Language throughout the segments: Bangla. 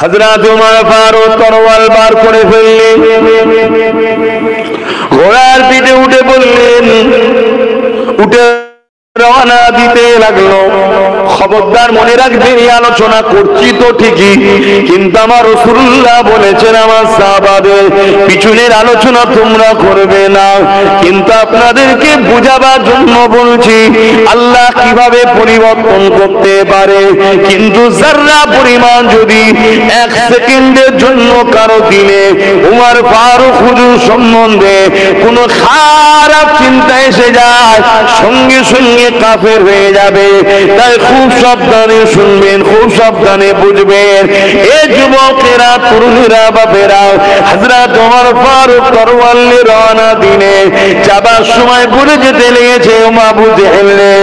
হযরত ওমর ফারুক তরোয়াল বার করে ফেললেন, ঘোড়ার পিঠে উঠে বললেন, উঠে রওনা দিতে লাগলো। খবরদার মনে রাখবেন, এই আলোচনা করছি তো ঠিকই, কিন্তু আমার রাসূলুল্লাহ বলেছেন আমার সাহাবাদের পিছনের আলোচনা তোমরা করবে না। কিন্তু আপনাদেরকে বোঝাবার জন্য বলছি আল্লাহ কিভাবে পরিবর্তন করতে পারে। কিন্তু যারা পরিমাণ যদি এক সেকেন্ডের জন্য কারো দিলে ওমর ফারুক হুজুর সম্বন্ধে কোনো খারাপ চিন্তা এসে যায়, সঙ্গে সঙ্গে কাফের হয়ে যাবে। তাই খুব সাবধানে শুনবেন, খুব সাবধানে বুঝবেন। এ যুবকেরা, তরুণীরা, বাপেরা, হযরত ওমর ফারুক তরোয়াল নিয়ে রওনা দিনে যাবার সময় বলে যেতে লেগেছে, ও আবু জেহেল রে,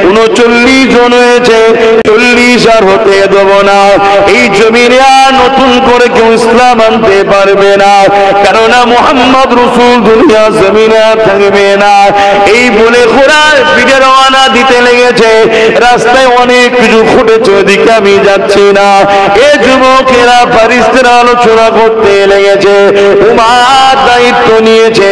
39 জন হয়েছে, 40 আর হতে দেব না। এই জমিনে আর নতুন করে কেউ ইসলাম আনতে পারবে না, কেননা মুহাম্মদ রাসূল দুনিয়া জমিনে আর থাকবে না। এই বলে ঘোড়ার পিঠে রওনা দিতে লেগেছে। রাস্তায় অনেক কিছু ঘটেছে, ওদিকে আমি যাচ্ছি না। এ যুবকেরা ফেরেশতারা আলোচনা করতে লেগেছে, উমার দায়িত্ব নিয়েছে।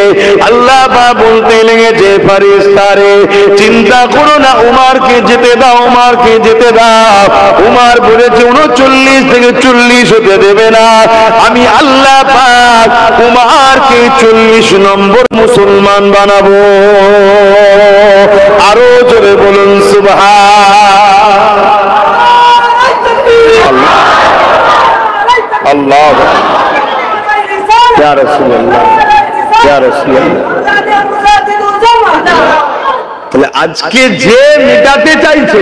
আল্লাহ পাক বলতে লেগেছে, ফেরেশতারে চিন্তা করো না, উমারকে যেতে দাও, উমারকে যেতে দাও। উমার বলেছে 39 থেকে 40 হতে দেবে না। আমি আল্লাহ পাক উমারকে 40 নম্বর মুসলমান বানাবো। আরো জোরে বলুন সুবহানাল্লাহ। আল্লাহ ইয়া রাসূলুল্লাহ, ইয়া রাসূলুল্লাহ। তাহলে আজকে যে মেটাতে চাইছে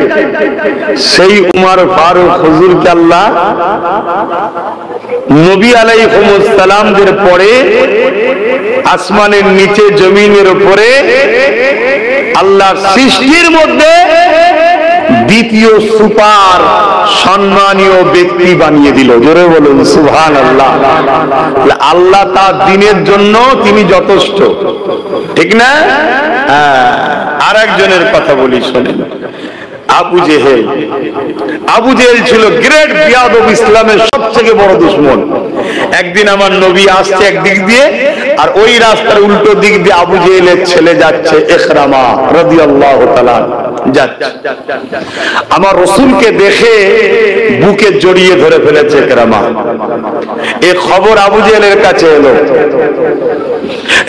সেই উমর ফারুক হুজুরকে আল্লাহ নবী আলাইহিস সালামদের পরে আসমানের নিচে জমিনের উপরে আল্লাহর সৃষ্টির মধ্যে দ্বিতীয় সুপার সম্মানীয় ব্যক্তি বানিয়ে দিল। জোরে বলুন সুবহানাল্লাহ। আল্লাহ তার দ্বীনের জন্য তিনি যথেষ্ট, ঠিক না? আর একজনের কথা বলি শোনেন, আবু জেহেল। আবু জেহেল ছিল গ্রেট বিয়াদব, ইসলামের সবথেকে বড় দুশমন। একদিন আমার নবী আসছে একদিক দিয়ে, আর ওই রাস্তার উল্টো দিক দিয়ে আবু জেহেলের ছেলে যাচ্ছে, ইকরামা রাদিয়াল্লাহু তাআলা যাচ্ছে। আমার রাসূলকে দেখে বুকে জড়িয়ে ধরে ফেলেছে ইকরামা। এই খবর আবু জেহেলের কাছে এলো,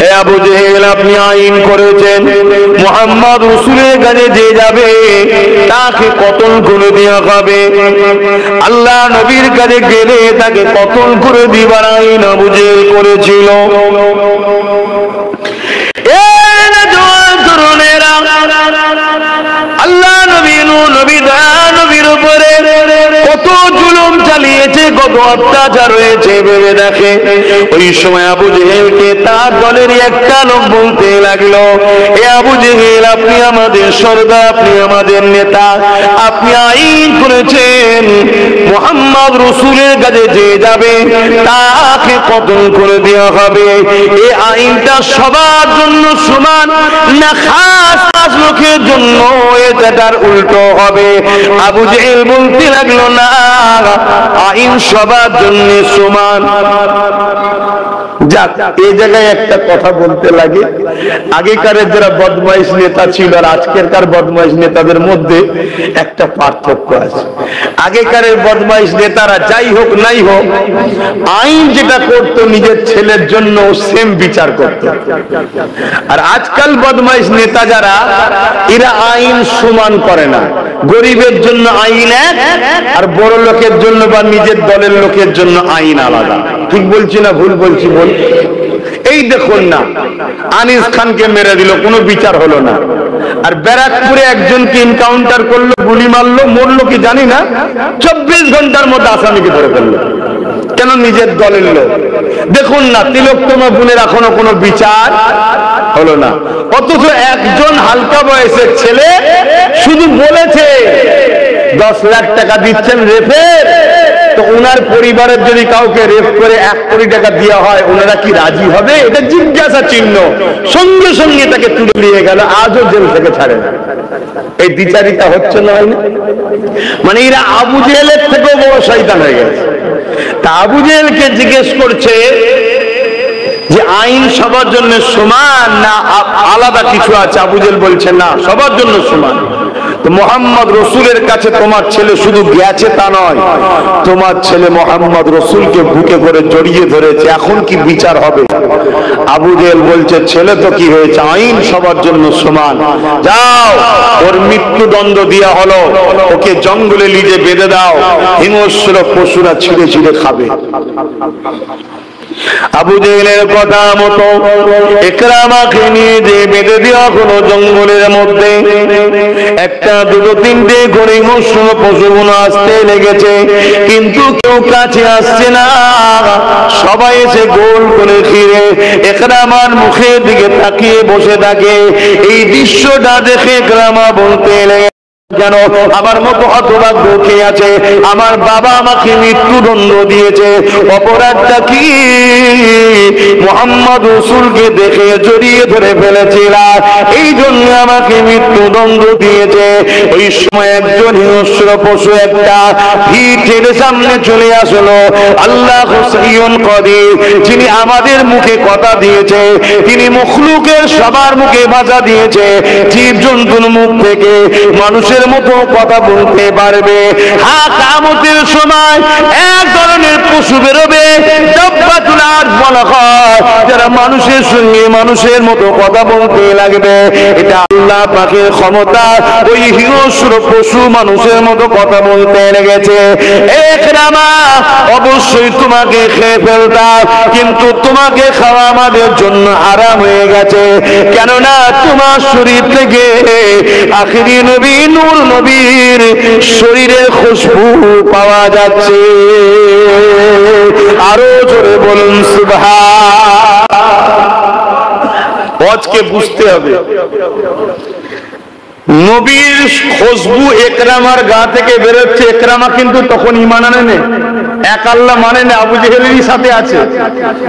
হে আবু জেহেল, আপনি আইন করেছেন মুহাম্মদ রাসূলের কাছে যে যাবে তাকে কতল করে দেওয়া হবে। আল্লাহ নবীর কাছে গেলে তাকে কতল করে দিবার আইন আবু জেহেল করেছিল। আল্লাহ নবীর উপরে কত জুলুম চালিয়েছে, কত অত্যাচার হয়েছে ভেবে দেখে। ওই সময় আবু জেহেলকে তার দলের একটা লোক বলতে লাগলো, এ আবু জেহেল, আপনি আমাদের সর্দার, আপনি আমাদের নেতা, আপনি আইন করেছেন মুহাম্মদ রাসূলের কাছে যে যাবে তাকে কতল করে দেওয়া হবে। এই আইনটা সবার জন্য সমান না খাস খাস লোকের জন্য এটার উল্টো হবে? আবু জেহেল বলতে লাগলো, না, আইন সবার জন্য সমান। যাক, এই জায়গায় একটা কথা বলতে লাগে, আগেকারের যারা বদমাইশ নেতা ছিল আর আজকেরকার বদমাইশ নেতাদের মধ্যে একটা পার্থক্য আছে। আগেকারের বদমাইশ নেতারা যাই হোক নাই হোক, আইন যেটা করতো নিজের ছেলের জন্য সেম বিচার করত। আর আজকাল বদমাইশ নেতা যারা, এরা আইন সমান করে না। গরিবের জন্য আইন এক, আর বড় লোকের জন্য বা নিজের দলের লোকের জন্য আইন আলাদা। ঠিক বলছি না ভুল বলছি? বল। এই দেখুন না, আনিস খানকে মেরে দিল, কোনো বিচার হলো না। আর ব্যারাকপুরে একজনকে এনকাউন্টার করলো, গুলি মারলো, মরলো কি জানি না, 24 ঘন্টার মধ্যে আসামিকে ধরে ফেললো। কেন? নিজের দলের লোক। দেখুন না, তিলোত্তমা বোনের এখনো কোনো বিচার হলো না। অথচ একজন হালকা বয়সের ছেলে শুধু বলেছে 10 লাখ টাকা দিচ্ছেন রেফের, তো ওনার পরিবারের যদি কাউকে রেপ করে 1 কোটি টাকা দেওয়া হয়, ওনারা কি রাজি হবে? এটা জিজ্ঞাসা চিহ্ন। সঙ্গে সঙ্গে তাকে তুলে নিয়ে গেল, আজও জেল থেকে ছাড়ে না। এই দ্বিচারিতা হচ্ছে না? মানে এরা আবু জেহেলের থেকেও বড় শয়তান হয়ে গেছে। তা আবু জেহেলকে জিজ্ঞেস করছে যে আইন সবার জন্য সমান না আলাদা কিছু আছে? আবু জেহেল বলছে না, সবার জন্য সমান। তো মোহাম্মদ রসুলের কাছে তোমার ছেলে শুধু গেছে তা নয়, তোমার ছেলে মোহাম্মদ রসুলকে বুকে করে জড়িয়ে ধরেছে, এখন কি বিচার হবে? আবু জেহেল বলছে ছেলে তো কি হয়েছে, আইন সবার জন্য সমান, যাও ওর মৃত্যুদণ্ড দেওয়া হলো, ওকে জঙ্গলে লিজে বেঁধে দাও, হিংস্র পশুরা ছিঁড়ে ছিঁড়ে খাবে। আবু জেহেলের কথা মতো ইকরামাকে নিয়ে যে বেঁধে দেওয়া হলো জঙ্গলের মধ্যে। একটা দুটো তিনটে করে হিংস্র পশুগুলো আসতে লেগেছে, কিন্তু কেউ কাছে আসছে না, সবাই এসে গোল করে ফিরে ইকরামার মুখের দিকে তাকিয়ে বসে থাকে। এই দৃশ্যটা দেখে ইকরামা বলতে লেগে, কেন আমার মতো হতভাগ্য কে আছে? আমার বাবা আমাকে মৃত্যুদণ্ড দিয়েছে, অপরাধটা কি? মুহাম্মদ রাসূলকে দেখে জড়িয়ে ধরে ফেলেছিলাম, এই জন্য আমাকে মৃত্যুদণ্ড দিয়েছে। ওই সময় একজন হিংস্র পশু একটা ভিড়ের সামনে চলে আসলো। আল্লাহ হুসাইয়ুন কাদির, যিনি আমাদের মুখে কথা দিয়েছে, তিনি মখলুকের সবার মুখে ভাষা দিয়েছে, জীবজন্তুর মুখ থেকে মানুষের মতো কথা বলতে পারবে। হ্যাঁ, কিয়ামতের সময় এক ধরনের পশু বেরোবে, দাব্বাতুল আরদ বলা হয়, যারা মানুষের সঙ্গে মানুষের মতো কথা বলতে লাগবে। এটা আল্লাহ পাকের ক্ষমতা, ওই হিংস্র পশু মানুষের মতো কথা বলতে লেগেছে। ইকরামা, অবশ্যই তোমাকে খেয়ে ফেলতাম, কিন্তু তোমাকে খাওয়া আমাদের জন্য আরাম হয়ে গেছে, কেননা তোমার শরীর থেকে আখিরি নবী নূর নবীর শরীরের খুশবু পাওয়া যাচ্ছে। আরো জোরে বলুন সুবহান। আজকে বুঝতে হবে, নবীর খুশবু ইকরামার গা থেকে বেরোচ্ছে। ইকরামা কিন্তু তখন ঈমান আনে না, এক আল্লাহ মানে না, আবু জেহেলেরই সাথে আছে।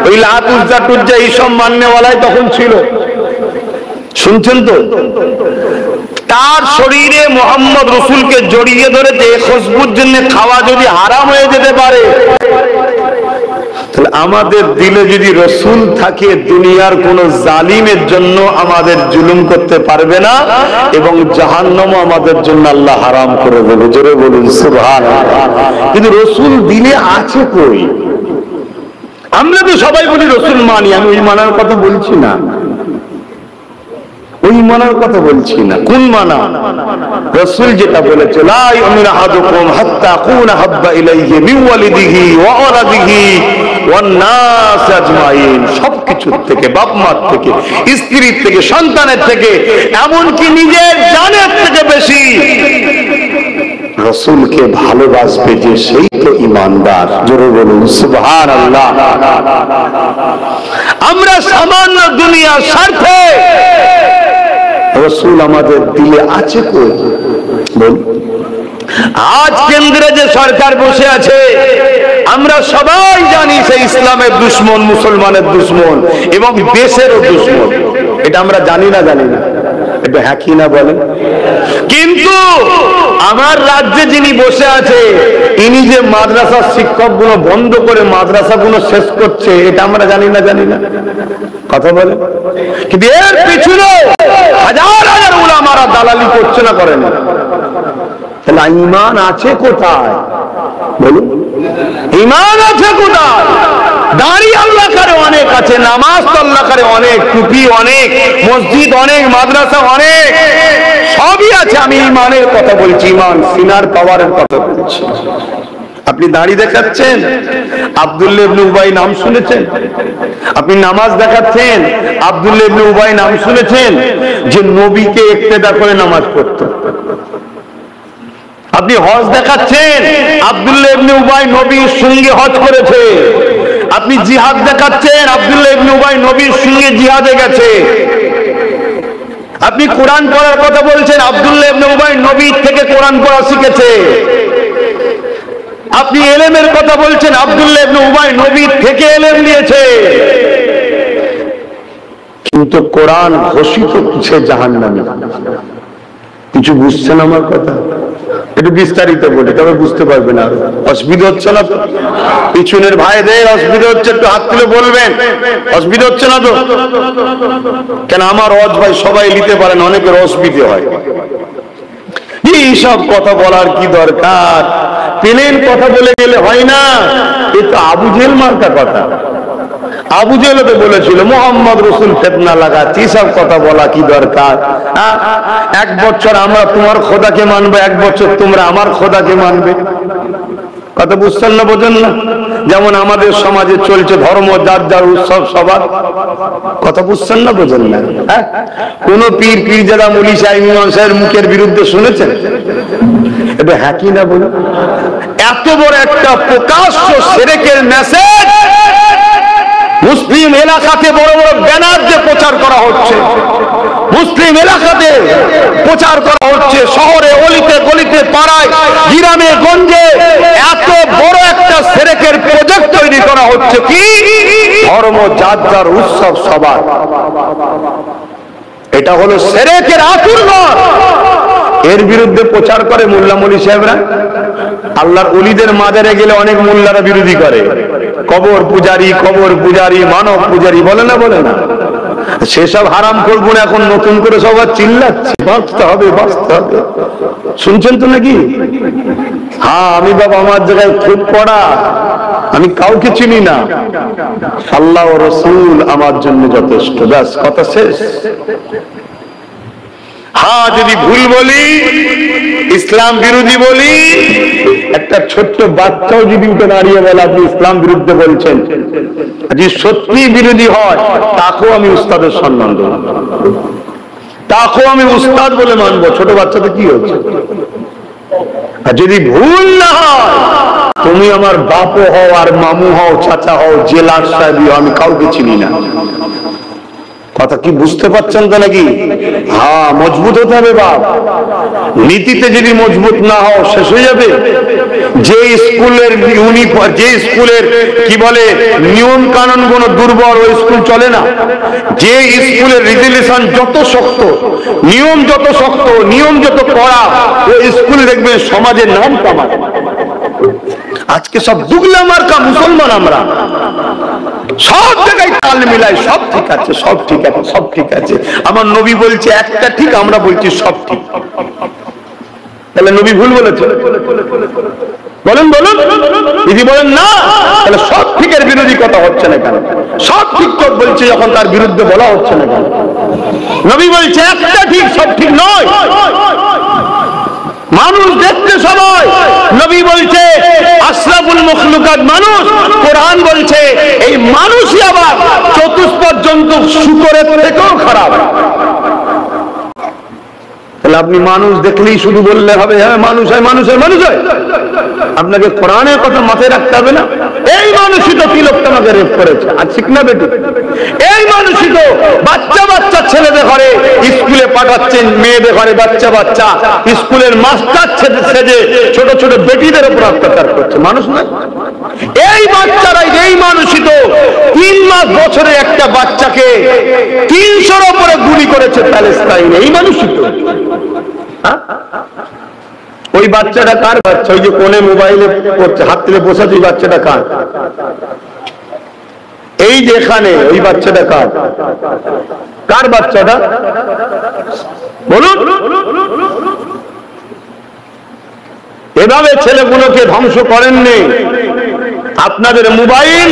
ওই লাত উজ্জা টুজ্জা এইসব মাননেওয়ালাই তখন ছিল, শুনছেন তো? তার শরীরে মোহাম্মদ রসুলকে জড়িয়ে ধরেছে, খুশবুর জন্য খাওয়া যদি হারাম হয়ে যেতে পারে, তাহলে আমাদের দিলে যদি রসুল থাকে, দুনিয়ার কোন জালিমের জন্য আমাদের জুলুম করতে পারবে না, এবং জাহান্নামও আমাদের জন্য আল্লাহ হারাম করে দেবে। জোরে বলুন সুবহানাল্লাহ। কিন্তু রসুল দিলে আছে কই? আমরা তো সবাই বলি রসুল মানি, আমি ওই মানার কথা বলছি না, ওই মানার কথা বলছি না। কোন মানা? রাসূল যেটা বলেছে, লা ইউমিনু আহাদুকুম হাত্তা আকুনা হাব্বা ইলাইহি মিন ওয়ালিদিহি ওয়া ওয়ালাদিহি ওয়ান নাস আজমাইন। সবকিছুর থেকে, বাপ মার থেকে, স্ত্রীর থেকে, সন্তানের থেকে, এমনকি নিজের জানের থেকে বেশি রাসূলকে ভালোবাসবে যে, সেই তো ঈমানদার। জোরে বলুন সুবহানাল্লাহ। আমরা সামান্য দুনিয়ার স্বার্থে রসুল আমাদের দিলে আছে কই? আজ কেন্দ্রে যে সরকার বসে আছে, আমরা সবাই জানি সে ইসলামের দুশ্মন, মুসলমানের দুশ্মন এবং দেশেরও দুশ্মন। এটা আমরা জানি না? জানি না? এটা হ্যাঁ কি না বলেন? কিন্তু আমার রাজ্যে যিনি বসে আছে, ইনি যে মাদ্রাসার শিক্ষকগুলো বন্ধ করে মাদ্রাসাগুলো শেষ করছে, এটা আমরা জানি না? জানি না? কথা বলে। কিন্তু এর পিছনে হাজার হাজার উলামারা দালালি করছে না, করে না? তাহলে ঈমান আছে কোথায় বলুন? ঈমান আছে কোথায়? দাড়ি আল্লাহ করে অনেক আছে, নামাজ তো আল্লাহ করে অনেক, টুপি অনেক, মসজিদ অনেক, মাদ্রাসা অনেক, সবই আছে। আমি ঈমানের কথা বলছি, ঈমান সিনার পাওয়ারের কথা বলছি। আপনি দাড়ি দেখাচ্ছেন, আব্দুল্লাহ ইবনে উবাই নাম শুনেছেন? আপনি নামাজ দেখাচ্ছেন, আব্দুল্লাহ ইবনে উবাই নাম শুনেছেন, যে নবীকে ইক্তেদা করে নামাজ পড়তো। আপনি হজ দেখাচ্ছেন, আব্দুল্লাহ ইবনে উবাই নবীর সঙ্গে হজ করেছে। আপনি জিহাদ দেখাচ্ছেন, আব্দুল্লাহ ইবনে উবাই নবীর সঙ্গে জিহাদে গেছে। আপনি কোরআন পড়ার কথা বলছেন, আব্দুল্লাহ ইবনে উবাই নবীর থেকে কোরআন পড়া শিখেছে। আপনি এলেমের কথা বলছেন, আব্দুল্লাহ ইবনে উবাই নবীর থেকে এলেম নিয়েছে। কিন্তু কোরআন ঘোষিত সে জাহান্নামী। কিছু বুঝছেন আমার কথা? একটু বিস্তারিত বলি, তবে বুঝতে পারবেন। আর অসুবিধা হচ্ছে না তো? পিছনের ভাইদের অসুবিধা হচ্ছে, একটু হাত তুলে বলবেন। অসুবিধা হচ্ছে না তো? কেন আমার ওয়াজ ভাই সবাই নিতে পারেন, অনেকের অসুবিধা হয়। এইসব কথা বলার কি দরকার? প্লেন কথা বলে গেলে হয় না। এ তো আবু জেহেল মার্কা কথা। আবু জেহেল তো বলেছিল মোহাম্মদ রসুল ফিতনা লাগাচ্ছি, সব কথা বলা কি দরকার? এক বছর আমরা তোমার খোদাকে মানবো, এক বছর তোমরা আমার খোদাকে মানবে। কথা বুঝছেন না, বোঝেন না? যেমন আমাদের সমাজে চলছে ধর্ম যার যার উৎসব সবার। কথা বুঝছেন না, বোঝেন না? কোন পীর পীরজাদা মুলি সাহেব ইমাম সাহেবের মুখের বিরুদ্ধে শুনেছেন? এটা হ্যাঁ কি না বলুন? এত বড় একটা প্রকাশ্য শিরকের মেসেজ মুসলিম এলাকাতে বড় বড় ব্যানার দিয়ে প্রচার করা হচ্ছে, মুসলিম এলাকাতে প্রচার করা হচ্ছে, শহরে অলিতে গলিতে পাড়ায় গ্রামে গঞ্জে এত বড় একটা শিরকের প্রজেক্ট তৈরি করা হচ্ছে। কি ধর্ম যার যার উৎসব সবার, এটা হলো শিরকের আতুরঘর। এর বিরুদ্ধে প্রচার করে মোল্লা মলি সাহেবরা। আল্লাহর ওলিদের মাজারে গেলে অনেক মোল্লারা বিরোধী করে, কবর পূজারি মানব পূজারি বলে না, বলে না? সেসব হারাম করবো না, এখন নতুন করে সবার চিল্লাচ্ছে বাঁচতে হবে বাঁচতে হবে। শুনছেন তো নাকি? হ্যাঁ, আমি বাবা আমার জায়গায় খুব পড়া, আমি কাউকে চিনি না, আল্লাহ ও রাসূল আমার জন্য যথেষ্ট, ব্যাস কথা শেষ। হ্যাঁ, যদি ভুল বলি, ইসলাম বিরোধী বলি, একটা ছোট্ট বাচ্চাও যদি উঠে দাঁড়িয়ে বলে আপনি ইসলাম বিরুদ্ধে বলছেন, যদি সত্যি বিরোধী হয় তাকেও আমি উস্তাদের সম্মান দেব, তাকেও আমি উস্তাদ বলে মানবো। ছোট বাচ্চাতে কি হচ্ছে? আর যদি ভুল না হয়, তুমি আমার বাপও হও আর মামু হও চাচা হও জেলার সাহেবী হও, আমি কাউকে চিনি না। কথা কি বুঝতে পারছেন তো নাকি? হ্যাঁ, মজবুত হতে হবে বাপ। নীতিতে যদি মজবুত না হও শেষ হয়ে যাবে। যে স্কুলের ইউনিফর্ম, যে স্কুলের কি বলে নিয়ম কানুন গুলো দুর্বল, ওই স্কুল চলে না। যে স্কুলের রেজুলেশন যত শক্ত, নিয়ম যত শক্ত, নিয়ম যত কড়া, ওই স্কুল দেখবে সমাজের নাম কামায়। আজকে সব দুগলা মার্কা মুসলমান, আমরা সব জায়গায় তাল মিলাই, সব ঠিক আছে, সব ঠিক আছে, সব ঠিক আছে। আমার নবী বলছে একটা ঠিক, আমরা বলছি সব ঠিক। তাহলে নবী ভুল বলেছে? বলেন বলুন, যদি বলেন না তাহলে সব ঠিকের বিরোধী কথা হচ্ছে না কেন? সব ঠিক তো বলছে যখন তার বিরুদ্ধে বলা হচ্ছে না কেন? নবী বলছে একটা ঠিক, সব ঠিক নয়। মানুষ দেখতে সবাই, নবী বলছে আশরাফুল মখলুকাত মানুষ, কোরআন বলছে এই মানুষই আবার চতুষ্পদ জন্তু শুকরের থেকেও খারাপ। তাহলে আপনি মানুষ দেখলেই শুধু বললে হবে হ্যাঁ মানুষ হয়, মানুষ হয়, মানুষ হয়? আপনাকে কোরআনের কথা মাথায় রাখতে হবে না? এই মানুষই তো তিলক তোমাকে রেপ করেছে, আর ঠিক না বেটি? এই মানুষই তো বাচ্চা বাচ্চা ছেলেদের ঘরে স্কুলে পাঠাচ্ছেন, মেয়েদের ঘরে বাচ্চা বাচ্চা স্কুলের মাস্টার সেজে ছোট ছোট বেটিদের উপর অত্যাচার করছে, মানুষ না? এই বাচ্চারাই, এই মানুষই তো 3 মাস বছরে একটা বাচ্চাকে 300-র উপরে গুলি করেছে প্যালেস্টাইনে, এই মানুষই তো। ওই বাচ্চাটা কার বাচ্চা? ওই যে কোণে মোবাইলে হাত তুলে বসেছে, ওই বাচ্চাটা কার? এই যে এখানে ওই বাচ্চাটা কার? কার বাচ্চাটা বলুন? এভাবে ছেলেগুলোকে ধ্বংস করেননি। আপনাদের মোবাইল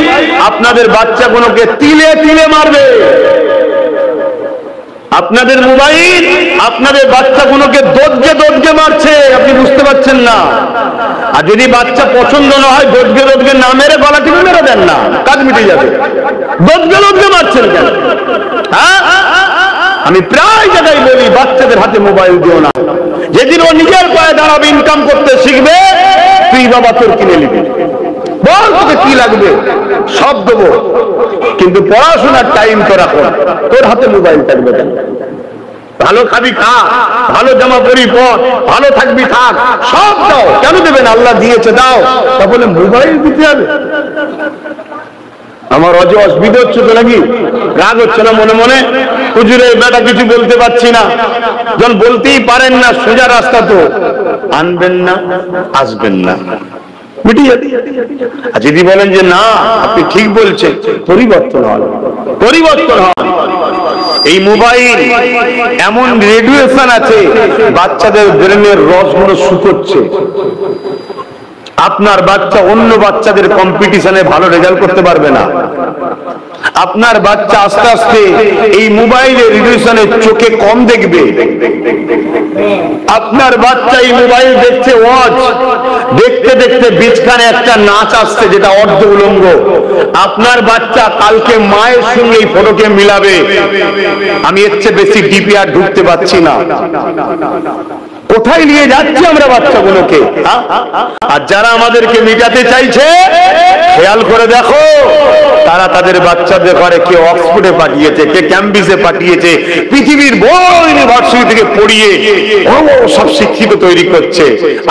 আপনাদের বাচ্চাগুলোকে তিলে তিলে মারবে। আপনাদের মোবাইল আপনাদের বাচ্চাগুলোকে দোদকে দোদকে মারছে, আপনি বুঝতে পারছেন না। আর যদি বাচ্চা পছন্দ না হয় দোদকে দোদকে না মেরে গলা টিপে মেরে দেন না, কাজ মিটে যাবে। দোদকে দোদকে মারছেন কেন? হ্যাঁ, আমি প্রায় জায়গায় বলি বাচ্চাদের হাতে মোবাইল দিও না। যেদিন ও নিজের পায়ে দাঁড়াবে, ইনকাম করতে শিখবে, তুই বাবা তোর কিনে নিবি, বল তোকে কি লাগবে সব দেবো, কিন্তু পড়াশোনার টাইম তো রাখো, তোর হাতে মোবাইল থাকবে কেন? ভালো খাবি খা, ভালো জামা পরি পর, ভালো থাকবি থাক, সব দাও, কেন দেবেন? আল্লাহ দিয়েছে দাও, তা বলে মোবাইল দিতে হবে? আমার অজ অসুবিধা হচ্ছে তো নাকি? রাগ হচ্ছে না মনে মনে? হুজুরের বেটা কিছু বলতে পারছি না, যখন বলতেই পারেন না, সোজা রাস্তা তো আনবেন না, আসবেন না, মিটিয়ে। আর যদি বলেন যে না আপনি ঠিক বলছেন, পরিবর্তন হন, পরিবর্তন হন। এই মোবাইল এমন রেডিয়েশন আছে, বাচ্চাদের ব্রেনের রসগুলো শুকোচ্ছে। আপনার বাচ্চা অন্য বাচ্চাদের কম্পিটিশনে ভালো রেজাল্ট করতে পারবে না। আপনার বাচ্চা আস্তে আস্তে এই মোবাইলের রেডিয়েশনে চোখে কম দেখবে। আপনার বাচ্চা এই মোবাইল দেখছে, ওয়াচ দেখতে দেখতে বিছখানে একটা নাচ আসছে যেটা অর্ধ উলঙ্গ। আপনার বাচ্চা কালকে মায়ের সঙ্গে এই ফটোকে মিলাবে। আমি এর চেয়ে বেশি ডিপি আর ঢুকতে পারছি না। কোথায় নিয়ে যাচ্ছি আমরা বাচ্চাগুলোকে? আর যারা আমাদেরকে মিটাতে চাইছে, খেয়াল করে দেখো, তারা তাদের বাচ্চাদের ঘরে কে অক্সফোর্ডে পাঠিয়েছে, কে ক্যাম্ব্রিজে পাঠিয়েছে, পৃথিবীর বড় ইউনিভার্সিটি থেকে পড়িয়ে সব শিক্ষিত তৈরি করছে।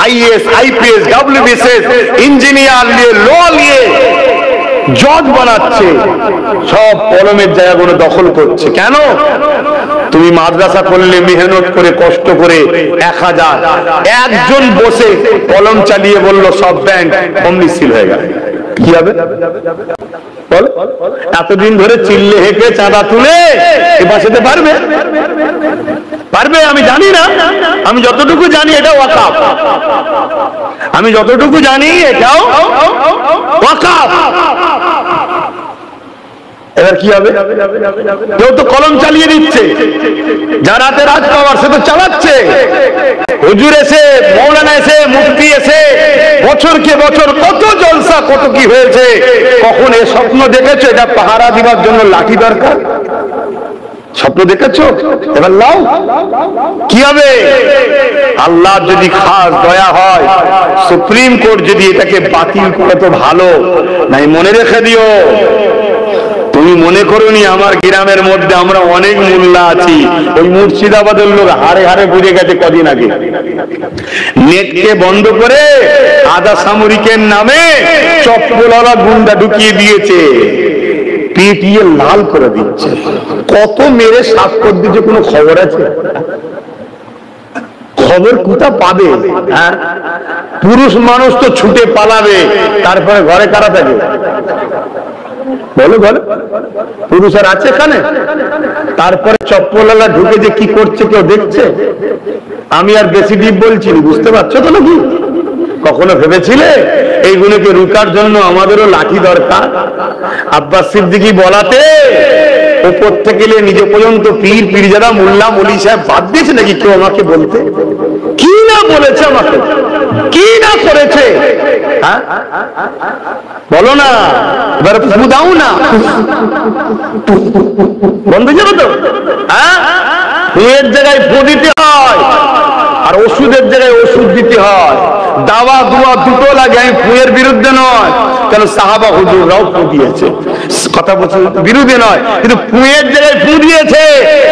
আইএস, আইপিএস, ডব্লিউবিসিএস, ইঞ্জিনিয়ার নিয়ে, ল নিয়ে জজ বানাচ্ছে। সব কলমের জায়গাগুলো দখল করছে। কেন? তুমি মাদ্রাসা করলে মেহনত করে কষ্ট করে 1000, একজন বসে কলম চালিয়ে বলল সব ব্যাংক অমনি সিল হয়ে গেল, কি হবে? এতদিন ধরে চিল্লে হেঁকে চাঁদা তুলে বাঁচাতে পারবে? পারবে? আমি জানি না। আমি যতটুকু জানি এটা ওয়াকাফ। আমি যতটুকু জানি এটাও ওয়াকাফ। এবার কি হবে? কেউ তো কলম চালিয়ে দিচ্ছে, যার হাতে রাজ পাওয়ার সে তো চালাচ্ছে। হুজুর এসে, মৌলানা এসে, মুফতি এসে বছরকে বছর কত জলসা, কত কি হয়েছে। কখন এ স্বপ্ন দেখেছো এটা পাহারা দিবার জন্য লাঠি দরকার? স্বপ্ন দেখেছো? এবার লাও, কি হবে? আল্লাহ যদি খাস দয়া হয়, সুপ্রিম কোর্ট যদি এটাকে বাতিল করে তো ভালো, নাই মনে রেখে দিও। তুমি মনে করোনি আমার গ্রামের মধ্যে আমরা অনেক মোল্লা আছি, ওই মুর্শিদাবাদের লোক হারে হারে বুঝে গেছে কদিন আগে। নেটকে বন্ধ করে আধা সামরিকের নামে চপ্পলওয়ালা গুন্ডা ঢুকিয়ে দিয়েছে, পেটিয়ে লাল করে দিচ্ছে। কত মেরে সাফ করে দিচ্ছে, কোনো খবর আছে? খবর কোথা পাবে? হ্যাঁ, পুরুষ মানুষ তো ছুটে পালাবে, তারপরে ঘরে কারা থাকে? বলো বলো, পুরুষ আর আছে এখানে? তারপরে চপ্পলওয়ালা ঢুকে যে কি করছে কেউ দেখছে? আমি আর বেশি ডিপ বলছি, বুঝতে পারছো তো নাকি? কখনো ভেবেছিলে এইগুলোকে রুকার জন্য আমাদেরও লাঠি দরকার? আব্বাস সিদ্দিকী বলাতে উপর থেকে নিজে পর্যন্ত পীর পীরজাদা মোল্লা মলি সাহেব বাদ দিয়েছে নাকি কেউ আমাকে বলতে? কি না বলেছে আমাকে, কি না করেছে? হ্যাঁ বলো না, এবার ফু দাও না, বন্ধ যাবে তো? হ্যাঁ, ফুয়ের জায়গায় ফু দিতে হয় আর ওষুধের জায়গায় ওষুধ দিতে হয়। দাওয়া দুয়া দুটো লাগে। আমি ফুয়ের বিরুদ্ধে নয়, কেন সাহাবা হুজুররাও ফু দিয়েছে, কথা বলছে বিরুদ্ধে নয়, কিন্তু ফুয়ের জায়গায় ফু দিয়েছে।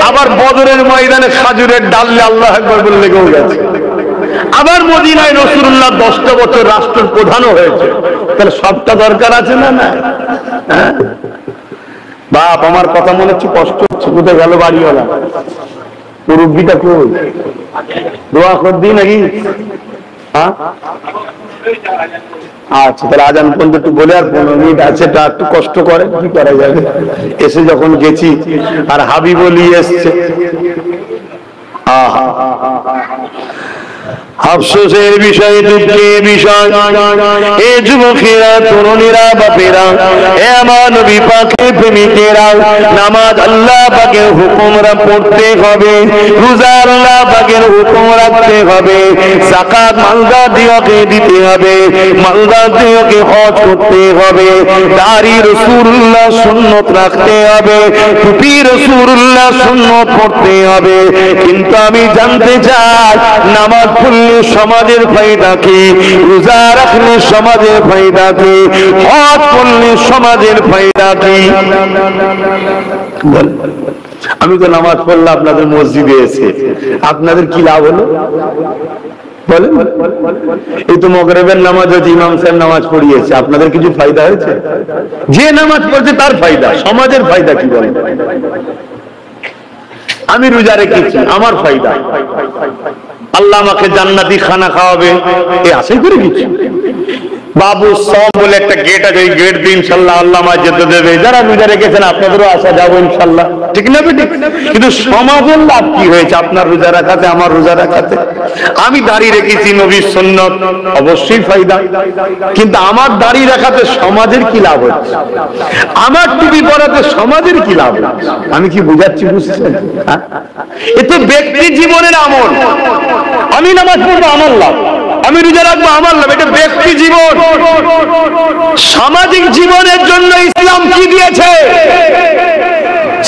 আবার বদরের ময়দানে খাজুরের ডাললে আল্লাহ আকবার বলে লেগেও গেছে। আবার মদিনায় রাসূলুল্লাহ 10টা বছর রাষ্ট্রের প্রধানও হয়েছে। তাহলে সবটা দরকার আছে না? না, হ্যাঁ বাপ, আমার কথা মনে হচ্ছে কষ্ট হচ্ছে। কোথায় গেল বাড়িওয়ালা? মুরব্বিটা কই? দোয়া কর দিই নাকি? হ্যাঁ আচ্ছা, তাহলে আজান পর্যন্ত একটু বলে আর 15 মিনিট আছে, তা একটু কষ্ট করে, কি করা যাবে? এসে যখন গেছি আর হাবিব বলি এসছে। আফসোসের বিষয়, দুঃখের বিষয়, এ যুবকেরা, তরুণীরা, বাপেরা, এ আমার নবী পাকের প্রেমিকেরা, নামাজ আল্লাহ পাকের হুকুমরা পড়তে হবে, রোজা আল্লাহ পাকের হুকুম রাখতে হবে, যাকাত মালদার দিওকে দিতে হবে, মালদার দিওকে হজ করতে হবে, দাড়ি রাসূলুল্লাহ সুন্নত রাখতে হবে, টুপি রাসূলুল্লাহ সুন্নত পড়তে হবে। কিন্তু আমি জানতে চাই, নামাজ পড়লে সমাজের ফায়দা কি? রোজা রাখলে সমাজের ফায়দা কি? হজ করলে সমাজের ফায়দা কি? আমি তো নামাজ পড়লে আপনাদের মসজিদে এসে আপনাদের কি লাভ হলো? বলেন, এই তো মগরিবের নামাজ হচ্ছে, ইমাম সাহেব নামাজ পড়িয়েছে, আপনাদের কিছু ফায়দা হয়েছে? যে নামাজ পড়ছে তার ফায়দা, সমাজের ফায়দা কি বলেন? আমি রোজা রেখেছি, আমার ফায়দা, আল্লাহ আমাকে জান্নাতি খানা খাওয়াবে, এই আশাই করে কিছু। বাবু সব বলে একটা গেট আছে, ওই গেট দিয়ে ইনশাল্লাহ আল্লাহ আমায় যেতে দেবে। যারা রোজা রেখেছেন আপনাদেরও আসা যাবো ইনশাল্লাহ, ঠিক না বেটি? কিন্তু সমাজের লাভ কি হয়েছে আপনার রোজা রাখাতে, আমার রোজা রাখাতে? আমি দাড়ি রেখেছি, নবীর সুন্নত, অবশ্যই ফায়দা, কিন্তু আমার দাড়ি রাখাতে সমাজের কি লাভ হচ্ছে? আমার টুপি পরাতে সমাজের কি লাভ হচ্ছে? আমি কি বুঝাচ্ছি, বুঝছেন? এ তো ব্যক্তি জীবনের আমল। আমি নামাজ পড়বো আমার লাভ, আমি রোজা রাখবো আমার লাভ, এটা ব্যক্তি জীবন। সামাজিক জীবনের জন্য ইসলাম কি দিয়েছে?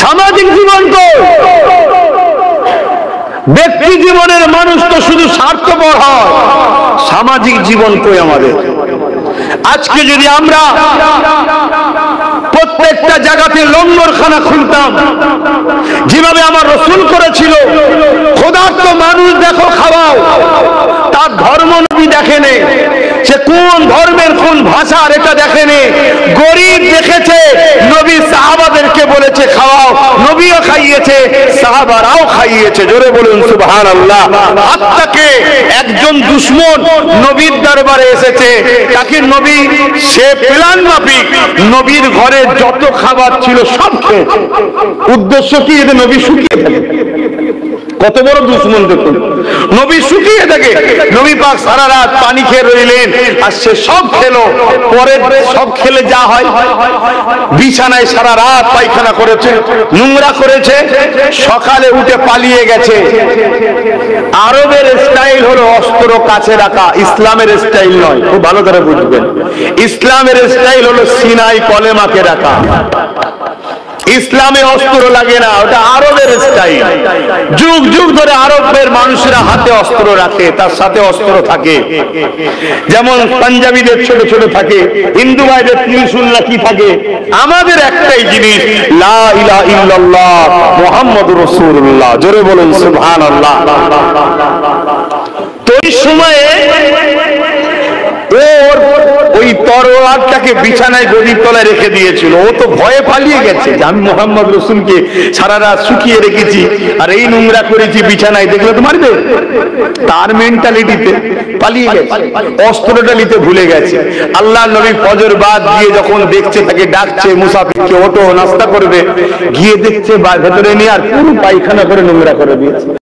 সামাজিক জীবন তো, ব্যক্তি জীবনের মানুষ তো শুধু স্বার্থপর হয়, সামাজিক জীবন কই আমাদের? আজকে যদি আমরা প্রত্যেকটা জায়গাতে লঙ্গরখানা খুলতাম, যেভাবে আমার রাসূল করেছিল, ক্ষুধার্ত মানুষ দেখো খাওয়াও, তার ধর্ম নবী দেখেনে, সে কোন ধর্মের কোন ভাষার এটা দেখেনে, গরিব দেখেছে, নবী সাহাবাদেরকে বলেছে খাওয়াও, নবীও খাইয়েছে, সাহাবারাও খাইয়েছে। জোরে বলুন সুবহানাল্লাহ। আত্মাকে একজন দুশমন নবীর দরবারে এসেছে, তাকে নবী সে প্ল্যান মাফিক নবীর ঘরে যত খাবার ছিল সব খেয়েছে। উদ্দেশ্য কি? এতে নবী শুকিয়ে থাকে। কত বড় দুশমন দেখুন, নবী শুকিয়ে থাকে, নবী পাক সারা রাত পানি খেয়ে রইলেন, আর সে সব খেলো। পরে সব খেলে যা হয়, বিছানায় সারা রাত পায়খানা করেছে, নোংরা করেছে, সকালে উঠে পালিয়ে গেছে। আরবের স্টাইল হলো অস্ত্র কাছে রাখা, ইসলামের স্টাইল নয়, খুব ভালো করে বুঝবেন। ইসলামের স্টাইল হলো সিনাই কলেমাকে রাখা। ইসলামে অস্ত্র লাগে না, ওটা আরবের স্টাইল। যুগ যুগ ধরে আরবের মানুষেরা হাতে অস্ত্র রাখে, তার সাথে অস্ত্র থাকে। যেমন পাঞ্জাবিদের ছোট ছোট থাকে, হিন্দু ভাইদের ত্রিশূল কি থাকে। আমাদের একটাই জিনিস, লা ইলাহা ইল্লাল্লাহ মুহাম্মাদুর রাসূলুল্লাহ। জোরে বলুন সুবহানাল্লাহ। তো এই সময়ে ওর ওই তরোয়ারটাকে বিছানায় গদির তলায় রেখে দিয়েছিল। ও তো ভয়ে পালিয়ে গেছে যে আমি মুহাম্মদ রাসূলকে সারা রাত শুকিয়ে রেখেছি আর এই নোংরা করেছি বিছানায়, দেখলে তো মারবে। তার মেন্টালিটিতে পালিয়ে গেছে, অস্ত্রটা নিতে ভুলে গেছে। আল্লাহ নবী ফজর বাদ দিয়ে যখন দেখছে, তাকে ডাকছে, মুসাফিরকে ওঠো নাস্তা করবে, গিয়ে দেখছে ভেতরে নিয়ে আর পুরো পায়খানা করে নোংরা করে দিয়েছে।